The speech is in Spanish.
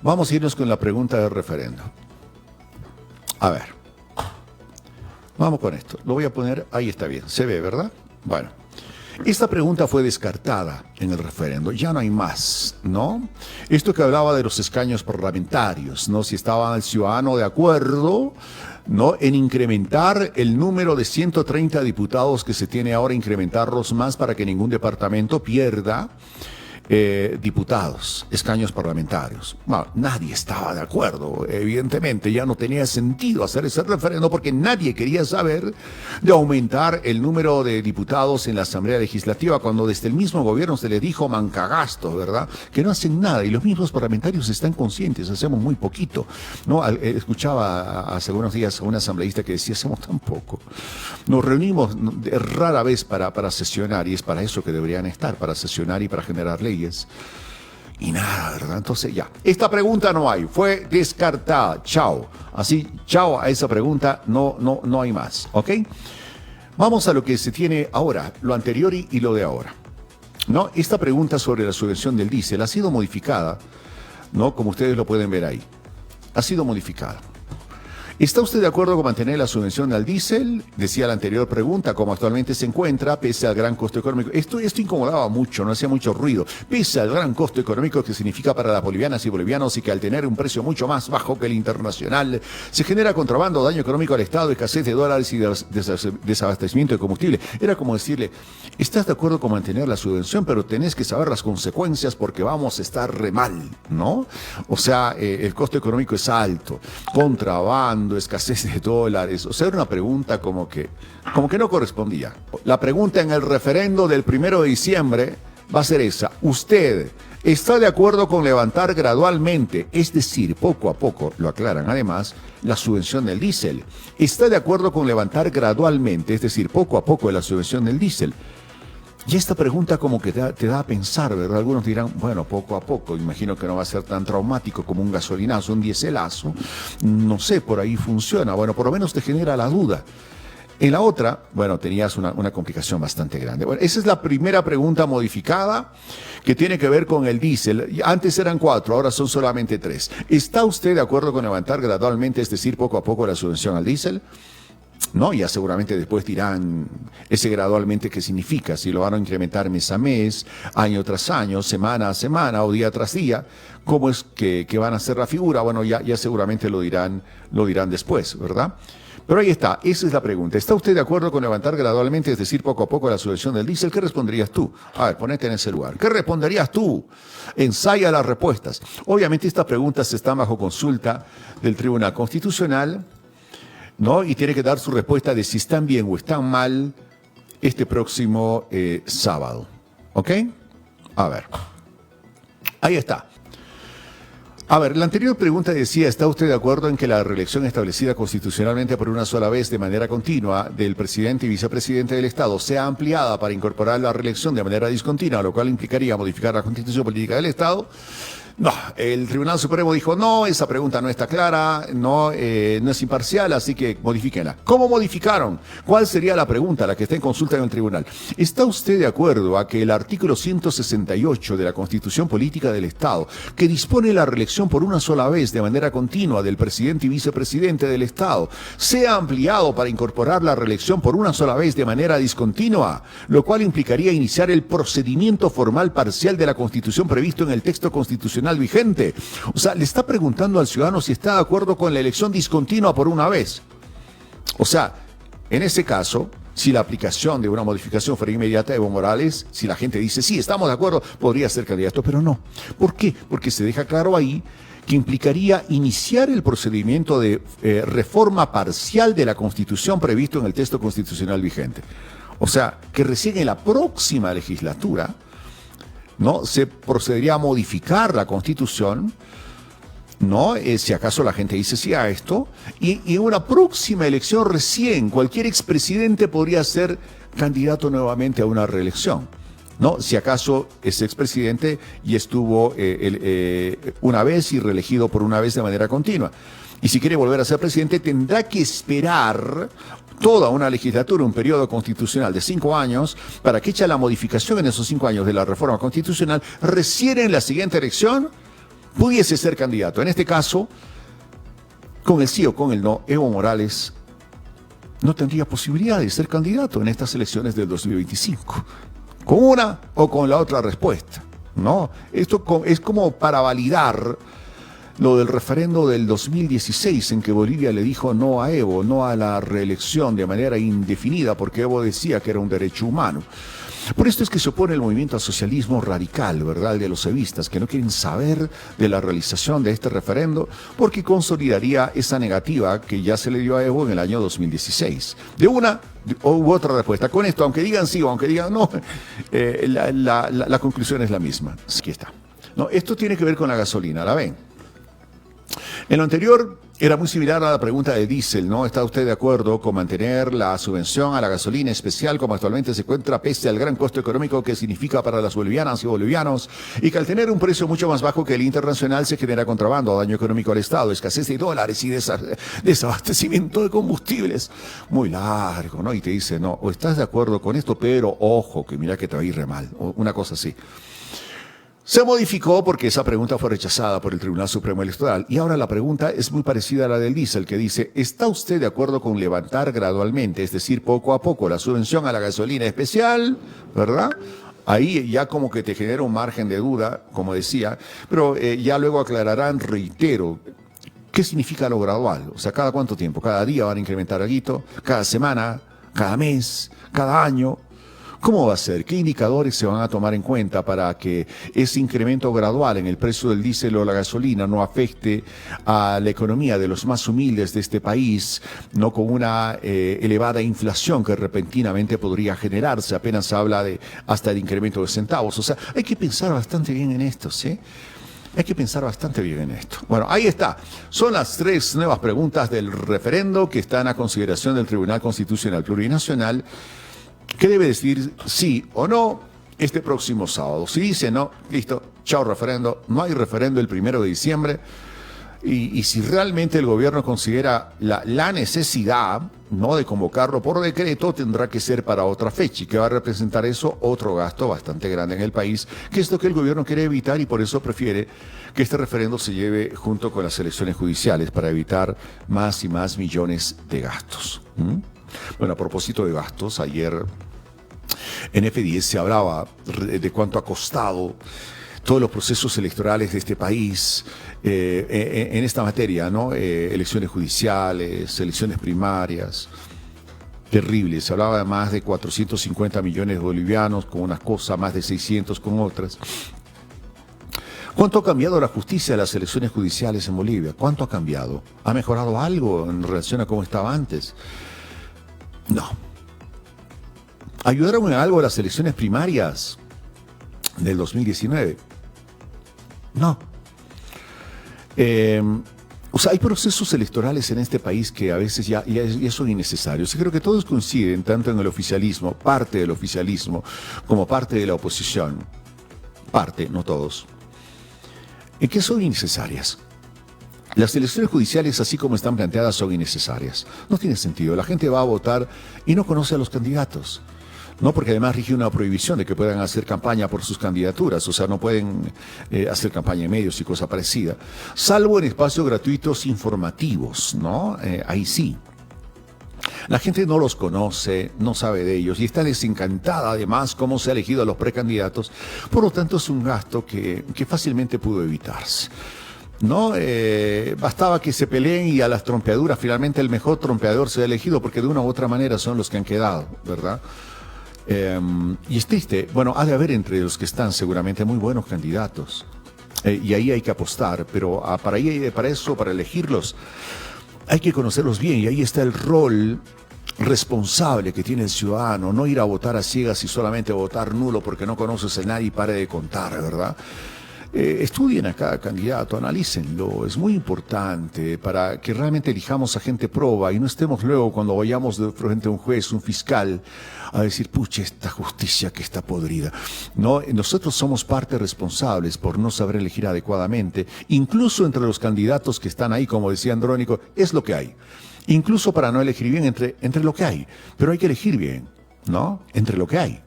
Vamos a irnos con la pregunta del referendo. A ver, vamos con esto. Lo voy a poner, ahí está bien, se ve, ¿verdad? Bueno, esta pregunta fue descartada en el referendo, ya no hay más, ¿no? Esto que hablaba de los escaños parlamentarios, ¿no? Si estaba el ciudadano de acuerdo, ¿no?, en incrementar el número de 130 diputados que se tiene ahora, incrementarlos más para que ningún departamento pierda diputados, escaños parlamentarios. Bueno, nadie estaba de acuerdo, evidentemente ya no tenía sentido hacer ese referendo porque nadie quería saber de aumentar el número de diputados en la Asamblea Legislativa cuando desde el mismo gobierno se les dijo mancagastos, ¿verdad? Que no hacen nada y los mismos parlamentarios están conscientes, hacemos muy poquito, ¿no? Escuchaba hace unos días a un asambleísta que decía, hacemos tan poco. Nos reunimos rara vez para sesionar y es para eso que deberían estar, para sesionar y para generar leyes. Y nada, ¿verdad? Entonces ya, esta pregunta no hay, fue descartada, chao. Así, chao a esa pregunta, no hay más, ¿ok? Vamos a lo que se tiene ahora, lo anterior y lo de ahora. ¿No? Esta pregunta sobre la subvención del diésel ha sido modificada, ¿no? Como ustedes lo pueden ver ahí. Ha sido modificada. ¿Está usted de acuerdo con mantener la subvención al diésel? Decía la anterior pregunta, como actualmente se encuentra, pese al gran costo económico. Esto incomodaba mucho, no hacía mucho ruido. Pese al gran costo económico que significa para las bolivianas y bolivianos y que al tener un precio mucho más bajo que el internacional, se genera contrabando, daño económico al Estado, escasez de dólares y desabastecimiento de combustible. Era como decirle, estás de acuerdo con mantener la subvención, pero tenés que saber las consecuencias porque vamos a estar re mal, ¿no? O sea, el costo económico es alto, contrabando, escasez de dólares, o sea, era una pregunta como que no correspondía. La pregunta en el referendo del 1 de diciembre va a ser esa. ¿Usted está de acuerdo con levantar gradualmente, es decir, poco a poco, lo aclaran además, la subvención del diésel? ¿Está de acuerdo con levantar gradualmente, es decir, poco a poco, la subvención del diésel? Y esta pregunta como que te da a pensar, ¿verdad? Algunos dirán, bueno, poco a poco, imagino que no va a ser tan traumático como un gasolinazo, un diéselazo, no sé, por ahí funciona, bueno, por lo menos te genera la duda. En la otra, bueno, tenías una complicación bastante grande. Bueno, esa es la primera pregunta modificada que tiene que ver con el diésel. Antes eran 4, ahora son solamente 3. ¿Está usted de acuerdo con levantar gradualmente, es decir, poco a poco, la subvención al diésel? ¿No? Ya seguramente después dirán ese gradualmente qué significa, si lo van a incrementar mes a mes, año tras año, semana a semana o día tras día, cómo es que van a hacer la figura. Bueno, ya seguramente lo dirán después, ¿verdad? Pero ahí está, esa es la pregunta. ¿Está usted de acuerdo con levantar gradualmente, es decir, poco a poco, la subvención del diésel? ¿Qué responderías tú? A ver, ponete en ese lugar. ¿Qué responderías tú? Ensaya las respuestas. Obviamente estas preguntas están bajo consulta del Tribunal Constitucional, ¿no? Y tiene que dar su respuesta de si están bien o están mal este próximo sábado. ¿Ok? A ver. Ahí está. A ver, la anterior pregunta decía, ¿está usted de acuerdo en que la reelección establecida constitucionalmente por una sola vez de manera continua del presidente y vicepresidente del Estado sea ampliada para incorporar la reelección de manera discontinua, lo cual implicaría modificar la Constitución Política del Estado? No, el Tribunal Supremo dijo, no, esa pregunta no está clara, no es imparcial, así que modifíquenla. ¿Cómo modificaron? ¿Cuál sería la pregunta, la que está en consulta en el tribunal? ¿Está usted de acuerdo a que el artículo 168 de la Constitución Política del Estado, que dispone la reelección por una sola vez de manera continua del presidente y vicepresidente del Estado, sea ampliado para incorporar la reelección por una sola vez de manera discontinua, lo cual implicaría iniciar el procedimiento formal parcial de la Constitución previsto en el texto constitucional vigente? O sea, le está preguntando al ciudadano si está de acuerdo con la elección discontinua por una vez. O sea, en ese caso, si la aplicación de una modificación fuera inmediata de Evo Morales, si la gente dice, sí, estamos de acuerdo, podría ser candidato, pero no. ¿Por qué? Porque se deja claro ahí que implicaría iniciar el procedimiento de reforma parcial de la Constitución previsto en el texto constitucional vigente. O sea, que recién en la próxima legislatura, ¿no?, se procedería a modificar la Constitución, ¿no? Si acaso la gente dice sí a esto, y en una próxima elección recién cualquier expresidente podría ser candidato nuevamente a una reelección, ¿no? Si acaso ese expresidente ya estuvo una vez y reelegido por una vez de manera continua. Y si quiere volver a ser presidente tendrá que esperar toda una legislatura, un periodo constitucional de 5 años, para que eche la modificación en esos 5 años de la reforma constitucional, recién en la siguiente elección pudiese ser candidato. En este caso, con el sí o con el no, Evo Morales no tendría posibilidad de ser candidato en estas elecciones del 2025. Con una o con la otra respuesta, ¿no? Esto es como para validar lo del referendo del 2016 en que Bolivia le dijo no a Evo, no a la reelección de manera indefinida porque Evo decía que era un derecho humano. Por esto es que se opone el movimiento al socialismo radical, ¿verdad?, de los evistas, que no quieren saber de la realización de este referendo porque consolidaría esa negativa que ya se le dio a Evo en el año 2016. De una u otra respuesta. Con esto, aunque digan sí o aunque digan no, la conclusión es la misma. Aquí está. No, esto tiene que ver con la gasolina, ¿la ven? En lo anterior era muy similar a la pregunta de diésel, ¿no? ¿Está usted de acuerdo con mantener la subvención a la gasolina especial como actualmente se encuentra pese al gran costo económico que significa para las bolivianas y bolivianos y que al tener un precio mucho más bajo que el internacional se genera contrabando, daño económico al Estado, escasez de dólares y desabastecimiento de combustibles? Muy largo, ¿no? Y te dice, no, o estás de acuerdo con esto, pero ojo, que mira que te va a ir re mal, o una cosa así. Se modificó porque esa pregunta fue rechazada por el Tribunal Supremo Electoral y ahora la pregunta es muy parecida a la del diésel, que dice, ¿está usted de acuerdo con levantar gradualmente, es decir, poco a poco, la subvención a la gasolina especial, ¿verdad? Ahí ya como que te genera un margen de duda, como decía, pero ya luego aclararán, reitero, ¿qué significa lo gradual? O sea, ¿cada cuánto tiempo? ¿Cada día van a incrementar algo? ¿Cada semana? ¿Cada mes? ¿Cada año? ¿Cómo va a ser? ¿Qué indicadores se van a tomar en cuenta para que ese incremento gradual en el precio del diésel o la gasolina no afecte a la economía de los más humildes de este país, no con una elevada inflación que repentinamente podría generarse? Apenas se habla de hasta el incremento de centavos. O sea, hay que pensar bastante bien en esto, ¿sí? Hay que pensar bastante bien en esto. Bueno, ahí está. Son las 3 nuevas preguntas del referendo que están a consideración del Tribunal Constitucional Plurinacional. ¿Qué debe decir sí o no este próximo sábado? Si dice no, listo, chao referendo, no hay referendo el 1 de diciembre. Y si realmente el gobierno considera la necesidad, no, de convocarlo por decreto, tendrá que ser para otra fecha. ¿Y qué va a representar eso? Otro gasto bastante grande en el país, que es lo que el gobierno quiere evitar y por eso prefiere que este referendo se lleve junto con las elecciones judiciales para evitar más y más millones de gastos. Bueno, a propósito de gastos, ayer en F10 se hablaba de cuánto ha costado todos los procesos electorales de este país en esta materia, ¿no? Elecciones judiciales, elecciones primarias. Terrible, se hablaba de más de 450 millones de bolivianos con unas cosas, más de 600 con otras. ¿Cuánto ha cambiado la justicia de las elecciones judiciales en Bolivia? ¿Cuánto ha cambiado? ¿Ha mejorado algo en relación a cómo estaba antes? No. ¿Ayudaron en algo las elecciones primarias del 2019? No. O sea, hay procesos electorales en este país que a veces ya son innecesarios. Y creo que todos coinciden, tanto en el oficialismo, parte del oficialismo, como parte de la oposición. Parte, no todos. ¿En qué son innecesarias? Las elecciones judiciales, así como están planteadas, son innecesarias. No tiene sentido. La gente va a votar y no conoce a los candidatos. No, porque además rige una prohibición de que puedan hacer campaña por sus candidaturas. O sea, no pueden hacer campaña en medios y cosa parecida. Salvo en espacios gratuitos informativos, ¿no? Ahí sí. La gente no los conoce, no sabe de ellos y está desencantada además cómo se ha elegido a los precandidatos. Por lo tanto, es un gasto que fácilmente pudo evitarse. ¿No? Bastaba que se peleen y a las trompeaduras finalmente el mejor trompeador sea elegido porque de una u otra manera son los que han quedado, ¿verdad? Y es triste. Bueno, ha de haber entre los que están seguramente muy buenos candidatos y ahí hay que apostar, pero para eso, para elegirlos, hay que conocerlos bien y ahí está el rol responsable que tiene el ciudadano, no ir a votar a ciegas y solamente votar nulo porque no conoces a nadie y pare de contar, ¿verdad? Estudien a cada candidato, analícenlo, es muy importante para que realmente elijamos a gente proba y no estemos luego cuando vayamos de frente a un juez, un fiscal, a decir, pucha, esta justicia que está podrida. No, nosotros somos parte responsables por no saber elegir adecuadamente, incluso entre los candidatos que están ahí, como decía Andrónico, es lo que hay. Incluso para no elegir bien entre lo que hay, pero hay que elegir bien, ¿no? Entre lo que hay.